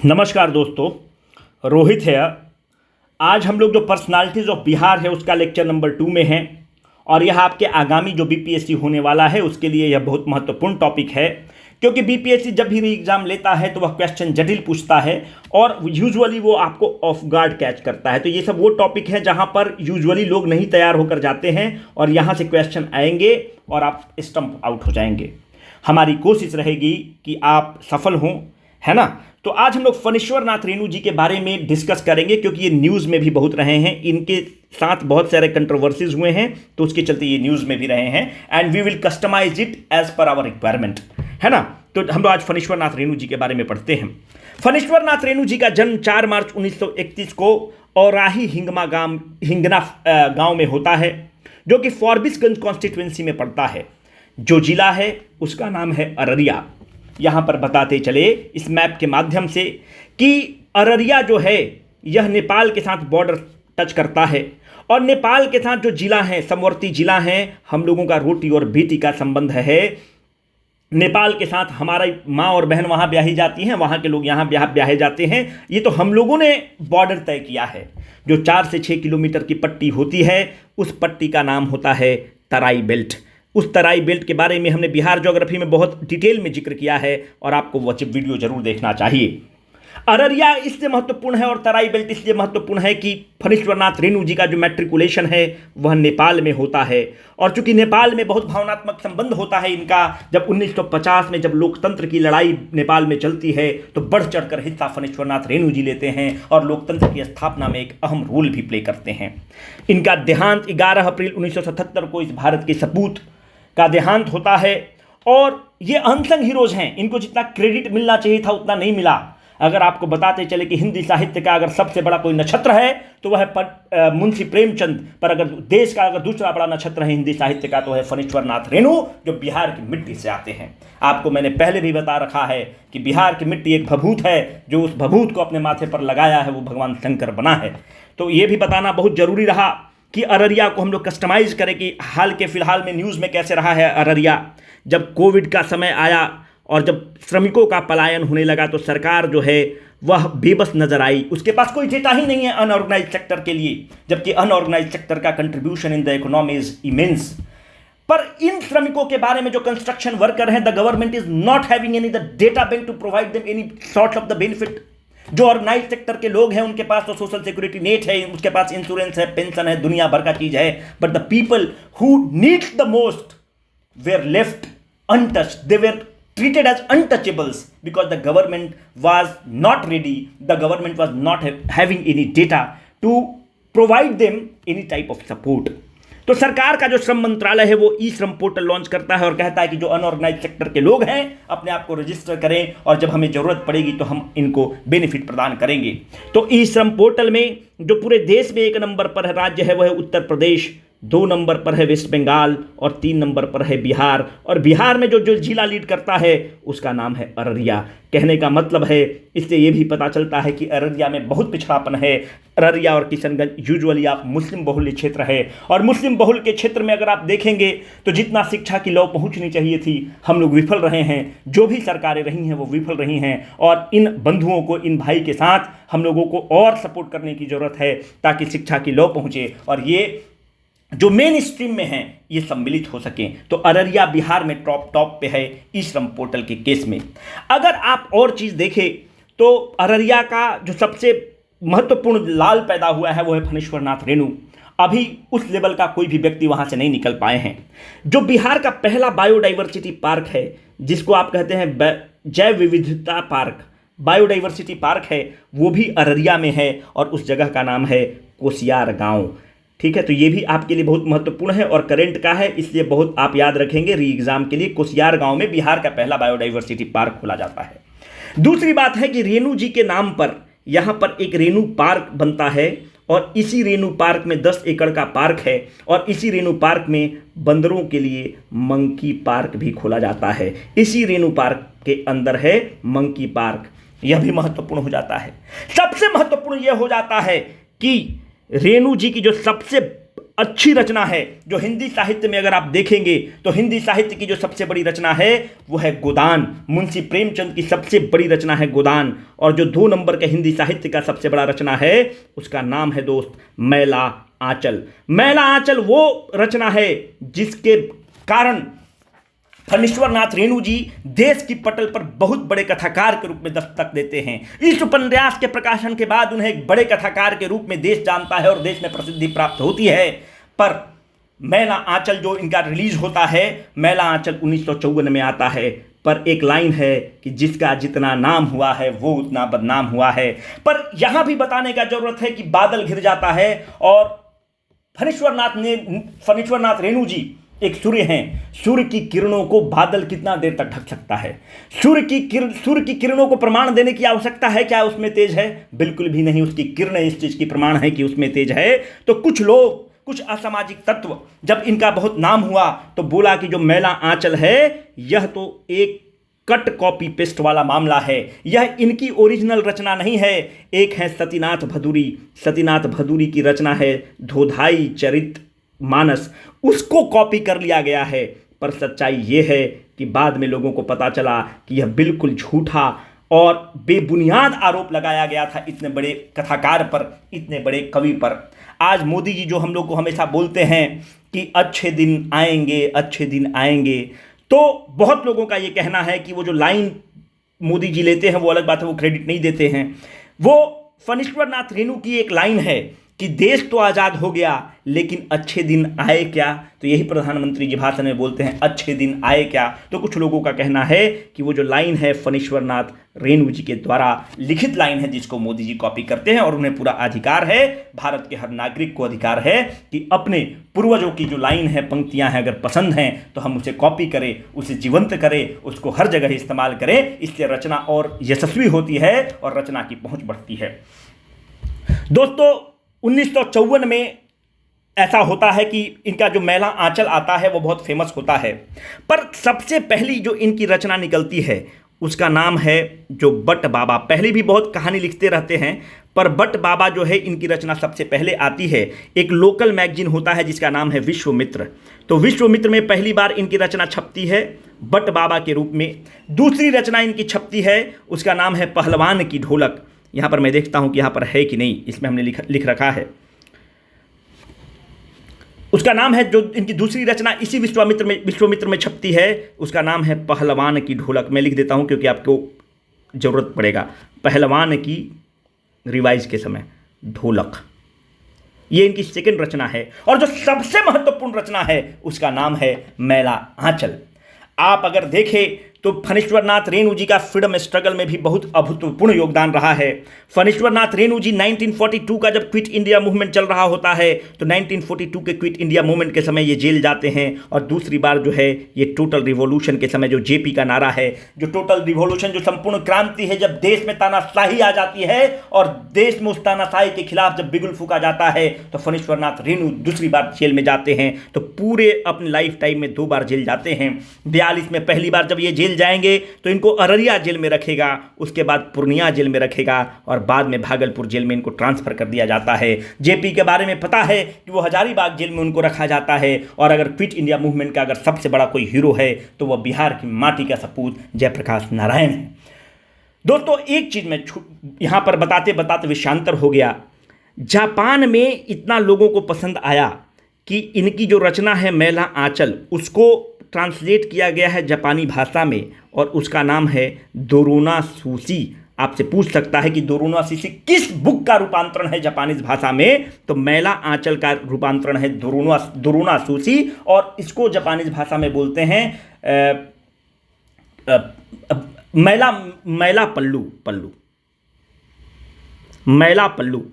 नमस्कार दोस्तों, रोहित है। आज हम लोग जो पर्सनालिटीज़ ऑफ बिहार है उसका लेक्चर नंबर 2 में हैं और यह आपके आगामी जो बीपीएससी होने वाला है उसके लिए यह बहुत महत्वपूर्ण टॉपिक है, क्योंकि बीपीएससी जब भी एग्ज़ाम लेता है तो वह क्वेश्चन जटिल पूछता है और यूजुअली वो आपको ऑफ गार्ड कैच करता है। तो ये सब वो टॉपिक है जहाँ पर यूजुअली लोग नहीं तैयार होकर जाते हैं और यहाँ से क्वेश्चन आएंगे और आप स्टम्प आउट हो जाएंगे। हमारी कोशिश रहेगी कि आप सफल हों, है ना। तो आज हम लोग फणीश्वर नाथ रेणु जी के बारे में डिस्कस करेंगे, क्योंकि ये न्यूज़ में भी बहुत रहे हैं, इनके साथ बहुत सारे कंट्रोवर्सीज हुए हैं, तो उसके चलते ये न्यूज़ में भी रहे हैं and we will customise it as per our requirement, है ना। तो हम लोग आज फणीश्वर नाथ रेणु जी के बारे में पढ़ते हैं। फणीश्वर नाथ रेणु जी का जन्म 4 मार्च 1931 को औराही हिंगना गांव में होता है, जो कि फॉरबिसगंज कॉन्स्टिट्यूएंसी में पड़ता है। जो जिला है उसका नाम है अररिया। यहाँ पर बताते चले इस मैप के माध्यम से कि अररिया जो है यह नेपाल के साथ बॉर्डर टच करता है और नेपाल के साथ जो जिला है, समवर्ती जिला हैं, हम लोगों का रोटी और बेटी का संबंध है। नेपाल के साथ हमारा माँ और बहन वहाँ ब्याही जाती हैं, वहाँ के लोग यहाँ ब्याहे जाते हैं। ये तो हम लोगों ने बॉर्डर तय किया है। जो 4 से 6 किलोमीटर की पट्टी होती है उस पट्टी का नाम होता है तराई बेल्ट। उस तराई बेल्ट के बारे में हमने बिहार ज्योग्राफी में बहुत डिटेल में जिक्र किया है और आपको वो वीडियो जरूर देखना चाहिए। अररिया इसलिए महत्वपूर्ण है और तराई बेल्ट इसलिए महत्वपूर्ण है कि फणीश्वर नाथ रेणु जी का जो मैट्रिकुलेशन है वह नेपाल में होता है। और चूंकि नेपाल में बहुत भावनात्मक संबंध होता है इनका, जब 1950 में जब लोकतंत्र की लड़ाई नेपाल में चलती है तो बढ़ चढ़कर हिस्सा फणीश्वर नाथ रेणु जी लेते हैं और लोकतंत्र की स्थापना में एक अहम रोल भी प्ले करते हैं। इनका देहांत 11 अप्रैल 1977 को इस भारत के सपूत का देहांत होता है और ये अनसंग हीरोज हैं। इनको जितना क्रेडिट मिलना चाहिए था उतना नहीं मिला। अगर आपको बताते चले कि हिंदी साहित्य का अगर सबसे बड़ा कोई नक्षत्र है तो वह है मुंशी प्रेमचंद, पर अगर देश का अगर दूसरा बड़ा नक्षत्र है हिंदी साहित्य का तो है फणीश्वर नाथ रेणु, जो बिहार की मिट्टी से आते हैं। आपको मैंने पहले भी बता रखा है कि बिहार की मिट्टी एक भभूत है, जो उस भभूत को अपने माथे पर लगाया है वो भगवान शंकर बना है। तो ये भी बताना बहुत जरूरी रहा कि अररिया को हम लोग कस्टमाइज करें कि हाल के फिलहाल में न्यूज़ में कैसे रहा है अररिया। जब कोविड का समय आया और जब श्रमिकों का पलायन होने लगा तो सरकार जो है वह बेबस नजर आई। उसके पास कोई डेटा ही नहीं है अनऑर्गेनाइज सेक्टर के लिए, जबकि अनऑर्गेनाइज सेक्टर का contribution in the economy is immense. पर इन श्रमिकों के बारे में जो कंस्ट्रक्शन वर्कर हैं, the government is not having any the data bank to provide them any sort of the benefit. जो ऑर्गेनाइज सेक्टर के लोग हैं उनके पास तो सोशल सिक्योरिटी नेट है, उसके पास इंश्योरेंस है, पेंशन है, दुनिया भर का चीज है, but the people who needs the most were left untouched. They were treated as untouchables because the government was not ready, the government was not having any data to provide them any type of support. तो सरकार का जो श्रम मंत्रालय है वो ई श्रम portal launch करता है और कहता है कि जो अनऑर्गेनाइज सेक्टर के लोग हैं अपने आप को रजिस्टर करें और जब हमें जरूरत पड़ेगी तो हम इनको बेनिफिट प्रदान करेंगे। तो ई श्रम पोर्टल में जो पूरे देश में 1 नंबर पर है राज्य है वह है उत्तर प्रदेश, 2 नंबर पर है वेस्ट बंगाल और 3 नंबर पर है बिहार। और बिहार में जो जिला लीड करता है उसका नाम है अररिया। कहने का मतलब है, इससे ये भी पता चलता है कि अररिया में बहुत पिछड़ापन है। अररिया और किशनगंज यूजुअली आप मुस्लिम बहुल्य क्षेत्र है और मुस्लिम बहुल के क्षेत्र में अगर आप देखेंगे तो जितना शिक्षा की लौ पहुंचनी चाहिए थी हम लोग विफल रहे हैं। जो भी सरकारें रही हैं वो विफल रही हैं और इन बंधुओं को, इन भाई के साथ हम लोगों को और सपोर्ट करने की जरूरत है ताकि शिक्षा की लौ पहुंचे और ये जो मेन स्ट्रीम में हैं ये सम्मिलित हो सकें। तो अररिया बिहार में टॉप पे है ई श्रम पोर्टल के केस में। अगर आप और चीज़ देखें तो अररिया का जो सबसे महत्वपूर्ण लाल पैदा हुआ है वो है फणीश्वर नाथ रेणु। अभी उस लेवल का कोई भी व्यक्ति वहाँ से नहीं निकल पाए हैं। जो बिहार का पहला बायोडाइवर्सिटी पार्क है जिसको आप कहते हैं जैव विविधता पार्क, बायोडाइवर्सिटी पार्क है, वो भी अररिया में है और उस जगह का नाम है कोसियार गाँव। ठीक है, तो ये भी आपके लिए बहुत महत्वपूर्ण है और करंट का है, इसलिए बहुत आप याद रखेंगे री एग्जाम के लिए। कोसियार गांव में बिहार का पहला बायोडाइवर्सिटी पार्क खोला जाता है। दूसरी बात है कि रेणु जी के नाम पर यहाँ पर एक रेणु पार्क बनता है और इसी रेणु पार्क में 10 एकड़ का पार्क है और इसी रेणु पार्क में बंदरों के लिए मंकी पार्क भी खोला जाता है। इसी रेणु पार्क के अंदर है मंकी पार्क। यह भी महत्वपूर्ण हो जाता है। सबसे महत्वपूर्ण यह हो जाता है कि रेणु जी की जो सबसे अच्छी रचना है जो हिंदी साहित्य में अगर आप देखेंगे तो हिंदी साहित्य की जो सबसे बड़ी रचना है वो है गोदान। मुंशी प्रेमचंद की सबसे बड़ी रचना है गोदान। और जो 2 नंबर के हिंदी साहित्य का सबसे बड़ा रचना है उसका नाम है दोस्त मैला आंचल। मैला आंचल वो रचना है जिसके कारण फणीश्वर नाथ रेणु जी देश की पटल पर बहुत बड़े कथाकार के रूप में दस्तक देते हैं। इस उपन्यास के प्रकाशन के बाद उन्हें एक बड़े कथाकार के रूप में देश जानता है और देश में प्रसिद्धि प्राप्त होती है। पर मैला आंचल जो इनका रिलीज होता है, मैला आंचल 1954 में आता है। पर एक लाइन है कि जिसका जितना नाम हुआ है वो उतना बदनाम हुआ है। पर यहां भी बताने का जरूरत है कि बादल घिर जाता है और फणीश्वर नाथ रेणु जी एक सूर्य हैं। सूर्य की किरणों को बादल कितना देर तक ढक सकता है? सूर्य की किरणों को प्रमाण देने की आवश्यकता है क्या उसमें तेज है? बिल्कुल भी नहीं। उसकी किरणें इस चीज की प्रमाण है कि उसमें तेज है। तो कुछ लोग, कुछ असामाजिक तत्व जब इनका बहुत नाम हुआ तो बोला कि जो मैला आंचल है यह तो एक कट कॉपी पेस्ट वाला मामला है, यह इनकी ओरिजिनल रचना नहीं है। एक है सतीनाथ भदूरी की रचना है धोधाई चरित मानस, उसको कॉपी कर लिया गया है। पर सच्चाई यह है कि बाद में लोगों को पता चला कि यह बिल्कुल झूठा और बेबुनियाद आरोप लगाया गया था इतने बड़े कथाकार पर, इतने बड़े कवि पर। आज मोदी जी जो हम लोग को हमेशा बोलते हैं कि अच्छे दिन आएंगे, तो बहुत लोगों का ये कहना है कि वो जो लाइन मोदी जी लेते हैं वो अलग बात है, वो क्रेडिट नहीं देते हैं। वो फणीश्वर नाथ रेणु की एक लाइन है कि देश तो आज़ाद हो गया लेकिन अच्छे दिन आए क्या? तो यही प्रधानमंत्री जी भाषण में बोलते हैं, अच्छे दिन आए क्या? तो कुछ लोगों का कहना है कि वो जो लाइन है फणीश्वर नाथ रेणु जी के द्वारा लिखित लाइन है जिसको मोदी जी कॉपी करते हैं और उन्हें पूरा अधिकार है, भारत के हर नागरिक को अधिकार है कि अपने पूर्वजों की जो लाइन है, पंक्तियां हैं, अगर पसंद हैं तो हम उसे कॉपी करें, उसे जीवंत करें, उसको हर जगह इस्तेमाल करें। इससे रचना और यशस्वी होती है और रचना की पहुंच बढ़ती है। दोस्तों 1954 में ऐसा होता है कि इनका जो मैला आंचल आता है वो बहुत फेमस होता है। पर सबसे पहली जो इनकी रचना निकलती है उसका नाम है जो बट बाबा। पहले भी बहुत कहानी लिखते रहते हैं पर बट बाबा जो है इनकी रचना सबसे पहले आती है। एक लोकल मैगजीन होता है जिसका नाम है विश्वमित्र। तो विश्वमित्र में पहली बार इनकी रचना छपती है बट बाबा के रूप में। दूसरी रचना इनकी छपती है, उसका नाम है पहलवान की ढोलक। यहाँ पर मैं देखता हूँ कि यहाँ पर है कि नहीं, इसमें हमने लिख रखा है। उसका नाम है, जो इनकी दूसरी रचना इसी विश्वमित्र में छपती है, उसका नाम है पहलवान की ढोलक। मैं लिख देता हूँ क्योंकि आपको ज़रूरत पड़ेगा। पहलवान की रिवाइज के समय ढोलक, ये इनकी सेकंड रचना है। और जो सबसे महत्वपूर्ण रचना है उसका नाम है मैला आंचल। आप अगर देखें तो फणीश्वर नाथ रेणु जी का फ्रीडम स्ट्रगल में भी बहुत अभूतपूर्ण योगदान रहा है। फणीश्वर नाथ रेणु जी 1942 का जब क्विट इंडिया मूवमेंट चल रहा होता है तो 1942 के क्विट इंडिया मूवमेंट के समय ये जेल जाते हैं। और दूसरी बार जो है ये टोटल रिवॉल्यूशन के समय, जो जेपी का नारा है, जो टोटल रिवॉल्यूशन, जो संपूर्ण क्रांति है, जब देश में तानाशाही आ जाती है और देश में उस तानाशाही के खिलाफ जब बिगुल फूंका जाता है तो फणीश्वर नाथ रेणु दूसरी बार जेल में जाते हैं। तो पूरे अपने लाइफ टाइम में 2 बार जेल जाते हैं। 42 में पहली बार जब ये जेल जाएंगे तो इनको अररिया जेल में रखेगा, उसके बाद पूर्णिया जेल में रखेगा और बाद में भागलपुर जेल में इनको ट्रांसफर कर दिया जाता है। जेपी के बारे में पता है कि वो हजारीबाग जेल में उनको रखा जाता है। और अगर क्विट इंडिया मूवमेंट का अगर सबसे बड़ा कोई हीरो है तो वह बिहार की माटी का सपूत जयप्रकाश नारायण है। दोस्तों एक चीज मैं यहां पर बताते बताते विषयांतर हो गया। जापान में इतना लोगों को पसंद आया कि इनकी जो रचना है मैला आंचल, उसको ट्रांसलेट किया गया है जापानी भाषा में और उसका नाम है दोरोना सुशी। आपसे पूछ सकता है कि दोरोना सुशी किस बुक का रूपांतरण है जापानीज भाषा में? तो मैला आंचल का रूपांतरण है दोरोना सुशी और इसको जापानीज भाषा में बोलते हैं मैला पल्लू।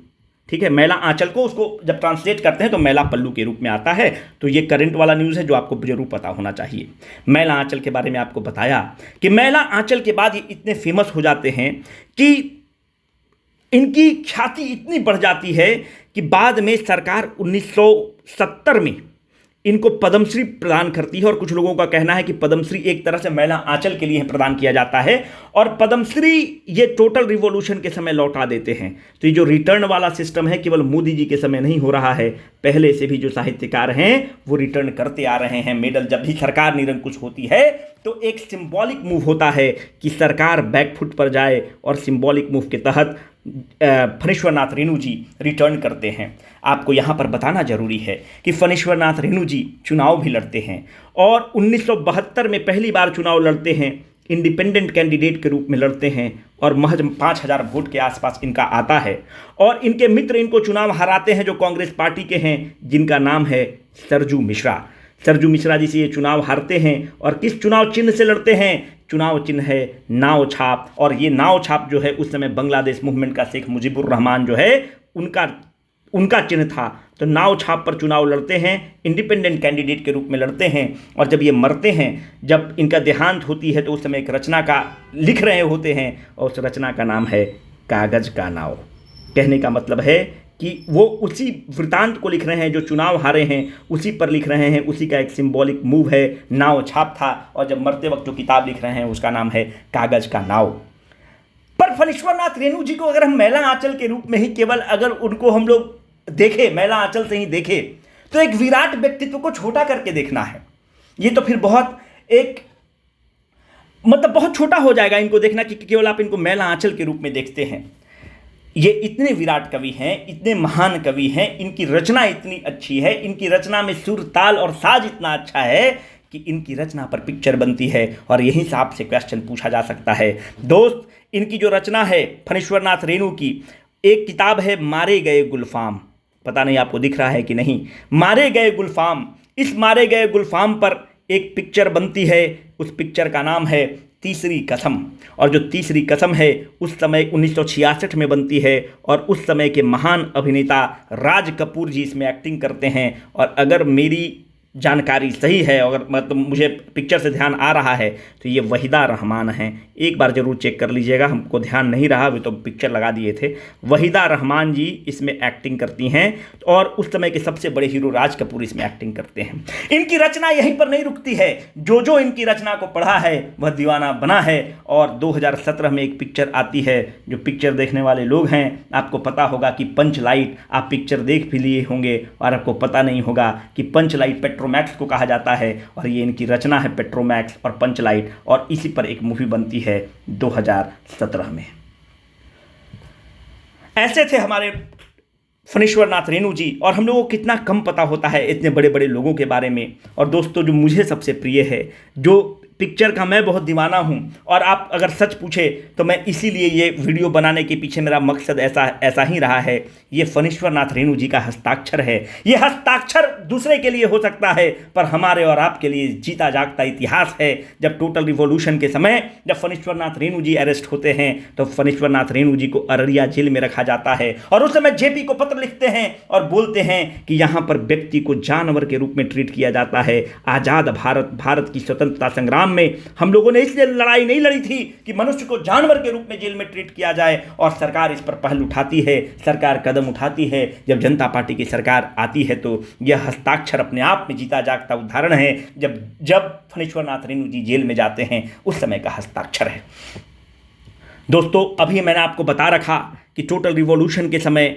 ठीक है, मैला आंचल को उसको जब ट्रांसलेट करते हैं तो मैला पल्लू के रूप में आता है। तो ये करंट वाला न्यूज़ है जो आपको जरूर पता होना चाहिए। मैला आंचल के बारे में आपको बताया कि मैला आंचल के बाद ये इतने फेमस हो जाते हैं कि इनकी ख्याति इतनी बढ़ जाती है कि बाद में सरकार 1970 में इनको पद्मश्री प्रदान करती है। और कुछ लोगों का कहना है कि पद्मश्री एक तरह से महिला आंचल के लिए प्रदान किया जाता है, और पद्मश्री ये टोटल रिवॉल्यूशन के समय लौटा देते हैं। तो ये जो रिटर्न वाला सिस्टम है केवल मोदी जी के समय नहीं हो रहा है, पहले से भी जो साहित्यकार हैं वो रिटर्न करते आ रहे हैं मेडल। जब भी सरकार निरंकुश होती है तो एक सिंबॉलिक मूव होता है कि सरकार बैकफुट पर जाए, और सिंबॉलिक मूव के तहत फणीश्वरनाथ रेणु जी रिटर्न करते हैं। आपको यहाँ पर बताना जरूरी है कि फणीश्वरनाथ रेणु जी चुनाव भी लड़ते हैं, और 1972 में पहली बार चुनाव लड़ते हैं, इंडिपेंडेंट कैंडिडेट के रूप में लड़ते हैं, और महज 5000 वोट के आसपास इनका आता है। और इनके मित्र इनको चुनाव हराते हैं जो कांग्रेस पार्टी के हैं, जिनका नाम है सरजू मिश्रा। सरजू मिश्रा जी से ये चुनाव हारते हैं, और किस चुनाव चिन्ह से लड़ते हैं? चुनाव चिन्ह है नाव छाप। और ये नाव छाप जो है उस समय बांग्लादेश मूवमेंट का शेख मुजीबुर रहमान जो है उनका चिन्ह था। तो नाव छाप पर चुनाव लड़ते हैं, इंडिपेंडेंट कैंडिडेट के रूप में लड़ते हैं। और जब ये मरते हैं, जब इनका देहांत होती है, तो उस समय एक रचना का लिख रहे होते हैं, और उस रचना का नाम है कागज का नाव। कहने का मतलब है कि वो उसी वृतांत को लिख रहे हैं जो चुनाव हारे हैं, उसी पर लिख रहे हैं, उसी का एक सिंबॉलिक मूव है। नाव छाप था, और जब मरते वक्त जो किताब लिख रहे हैं उसका नाम है कागज का नाव। पर फणीश्वरनाथ रेणु जी को अगर हम महिला आंचल के रूप में ही केवल अगर उनको हम लोग देखें, महिला आंचल से ही देखें, तो एक विराट व्यक्तित्व को छोटा करके देखना है। ये तो फिर बहुत एक मतलब बहुत छोटा हो जाएगा इनको देखना कि केवल आप इनको महिला आंचल के रूप में देखते हैं। ये इतने विराट कवि हैं, इतने महान कवि हैं, इनकी रचना इतनी अच्छी है, इनकी रचना में सुर ताल और साज इतना अच्छा है कि इनकी रचना पर पिक्चर बनती है। और यहीं से आपसे क्वेश्चन पूछा जा सकता है दोस्त, इनकी जो रचना है फणीश्वरनाथ रेणु की, एक किताब है मारे गए गुलफाम, पता नहीं आपको दिख रहा है कि नहीं, मारे गए गुलफाम। इस मारे गए गुलफाम पर एक पिक्चर बनती है, उस पिक्चर का नाम है तीसरी कसम। और जो तीसरी कसम है उस समय 1966 में बनती है, और उस समय के महान अभिनेता राज कपूर जी इसमें एक्टिंग करते हैं। और अगर मेरी जानकारी सही है, अगर मतलब मुझे पिक्चर से ध्यान आ रहा है, तो ये वहीदा रहमान हैं। एक बार ज़रूर चेक कर लीजिएगा, हमको ध्यान नहीं रहा, वे तो पिक्चर लगा दिए थे। वहीदा रहमान जी इसमें एक्टिंग करती हैं, और उस समय के सबसे बड़े हीरो राज कपूर इसमें एक्टिंग करते हैं। इनकी रचना यहीं पर नहीं रुकती है, जो इनकी रचना को पढ़ा है वह दीवाना बना है। और 2017 में एक पिक्चर आती है, जो पिक्चर देखने वाले लोग हैं आपको पता होगा कि पंच लाइट, आप पिक्चर देख भी लिए होंगे और आपको पता नहीं होगा कि पंच लाइट पेट्रोमैक्स को कहा जाता है, और ये इनकी रचना है पेट्रोमैक्स और पंच लाइट, और इसी पर एक मूवी बनती है 2017 में। ऐसे थे हमारे फणीश्वरनाथ रेणु जी, और हम लोगों को कितना कम पता होता है इतने बड़े बड़े लोगों के बारे में। और दोस्तों, जो मुझे सबसे प्रिय है, जो पिक्चर का मैं बहुत दीवाना हूं, और आप अगर सच पूछे तो मैं इसीलिए ये वीडियो बनाने के पीछे मेरा मकसद ऐसा ही रहा है, ये फणीश्वरनाथ रेणु जी का हस्ताक्षर है। ये हस्ताक्षर दूसरे के लिए हो सकता है, पर हमारे और आपके लिए जीता जागता इतिहास है। जब टोटल रिवॉल्यूशन के समय जब फणीश्वरनाथ रेणु जी अरेस्ट होते हैं, तो फणीश्वरनाथ रेणु जी को अररिया जेल में रखा जाता है, और उस समय जेपी को पत्र लिखते हैं और बोलते हैं कि यहाँ पर व्यक्ति को जानवर के रूप में ट्रीट किया जाता है। आज़ाद भारत की स्वतंत्रता संग्राम में हम लोगों ने इसलिए लड़ाई नहीं लड़ी थी कि मनुष्य को जानवर के रूप में जेल में ट्रीट किया जाए, और सरकार इस पर पहल उठाती है, सरकार कदम उठाती है। जब जनता पार्टी की सरकार आती है, तो यह हस्ताक्षर अपने आप में जीता जागता उदाहरण है। जब फणीश्वरनाथ रेणु जी जेल में जाते हैं, उस समय का हस्ताक्षर है। दोस्तों, अभी मैंने आपको बता रखा कि टोटल रिवॉल्यूशन के समय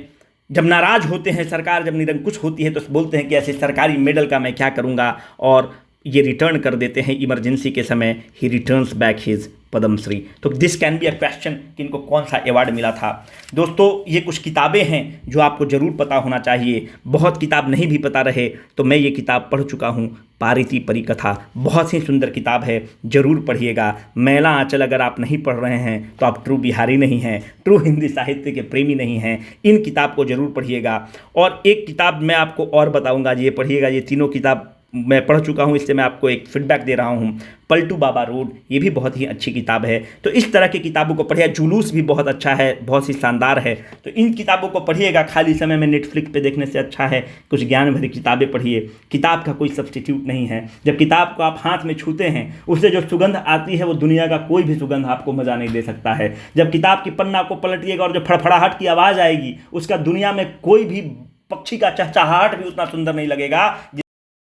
जब नाराज होते हैं, सरकार जब निरंकुश होती है, तो बोलते हैं कि ऐसे सरकारी मेडल का मैं क्या करूंगा, और ये रिटर्न कर देते हैं इमरजेंसी के समय। He returns back his Padma Shri. तो this can be a question कि इनको कौन सा अवार्ड मिला था। दोस्तों, ये कुछ किताबें हैं जो आपको ज़रूर पता होना चाहिए। बहुत किताब नहीं भी पता रहे तो मैं ये किताब पढ़ चुका हूँ, पारिती परिकथा, बहुत ही सुंदर किताब है, ज़रूर पढ़िएगा। मैला आंचल अगर आप नहीं पढ़ रहे हैं तो आप ट्रू बिहारी नहीं हैं, ट्रू हिंदी साहित्य के प्रेमी नहीं हैं। इन किताब को ज़रूर पढ़िएगा। और एक किताब मैं आपको और बताऊँगा, ये पढ़िएगा। ये तीनों किताब मैं पढ़ चुका हूँ, इससे मैं आपको एक फीडबैक दे रहा हूँ। पलटू बाबा रोड, ये भी बहुत ही अच्छी किताब है। तो इस तरह की किताबों को पढ़िए। जुलूस भी बहुत अच्छा है, बहुत ही शानदार है। तो इन किताबों को पढ़िएगा। खाली समय में नेटफ्लिक्स पे देखने से अच्छा है कुछ ज्ञान भरी किताबें पढ़िए। किताब का कोई सब्स्टिट्यूट नहीं है। जब किताब को आप हाथ में छूते हैं, उससे जो सुगंध आती है वो दुनिया का कोई भी सुगंध आपको मज़ा नहीं दे सकता है। जब किताब की पन्ना को पलटिएगा और जो फड़फड़ाहट की आवाज़ आएगी, उसका दुनिया में कोई भी पक्षी का चहचहाहट भी उतना सुंदर नहीं लगेगा